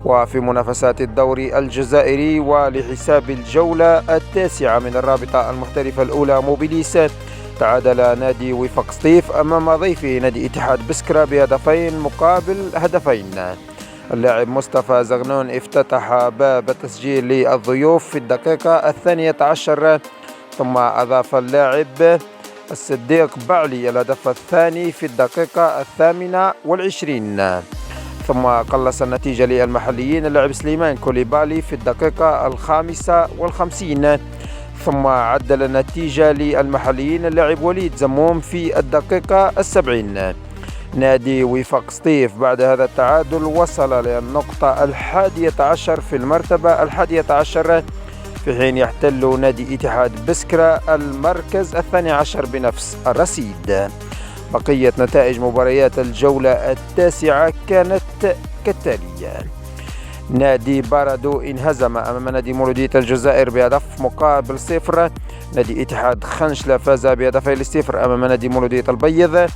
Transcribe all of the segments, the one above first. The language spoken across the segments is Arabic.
وفي منافسات الدوري الجزائري ولحساب الجولة 9 من الرابطة المحترفة الأولى موبيليس، تعادل نادي وفاق سطيف أمام ضيفه نادي اتحاد بسكرة بهدفين مقابل هدفين. اللاعب مصطفى زغنون افتتح باب التسجيل للضيوف في الدقيقة 12، ثم أضاف اللاعب الصديق بعلي الهدف الثاني في الدقيقة 28، ثم قلص النتيجة للمحليين اللاعب سليمان كوليبالي في الدقيقة 55، ثم عدل النتيجة للمحليين اللاعب وليد زموم في الدقيقة 70. نادي وفاق سطيف بعد هذا التعادل وصل للنقطة 11 في المرتبة 11، في حين يحتل نادي اتحاد بسكرة المركز 12 بنفس الرصيد. بقية نتائج مباريات الجولة 9 كانت كالتالي: نادي باردو انهزم أمام نادي مولودية الجزائر بهدف مقابل 0. نادي اتحاد خنشلة فاز بهدفين ل0 أمام نادي مولودية البيض.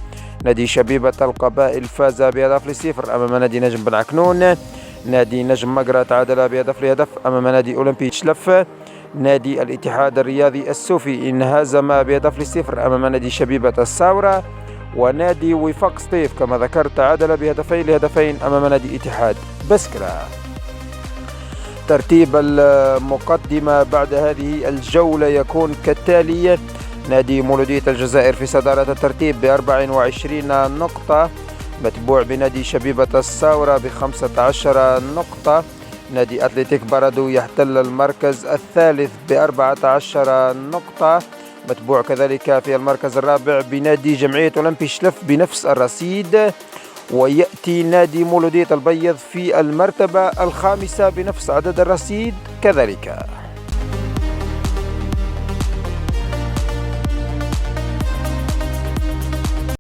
نادي شبيبة القبائل فاز بهدف ل0 أمام نادي نجم بن عكنون. نادي نجم مقرة تعادل بهدف أمام نادي أولمبي تشلف. نادي الاتحاد الرياضي السوفي انهزم بهدف ل0 أمام نادي شبيبة الساورة. ونادي وفاق سطيف كما ذكرت تعادل بهدفين أمام نادي اتحاد بسكرة. ترتيب المقدمة بعد هذه الجولة يكون كالتالي: نادي مولودية الجزائر في صدارة الترتيب ب24 نقطة، متبوع بنادي شبيبة الساورة ب15 نقطة. نادي أتلتيك باردو يحتل المركز الثالث ب14 نقطة، متبوع كذلك في المركز الرابع بنادي جمعية أولمبي شلف بنفس الرصيد. ويأتي نادي مولودية البيض في المرتبة الخامسة بنفس عدد الرصيد كذلك.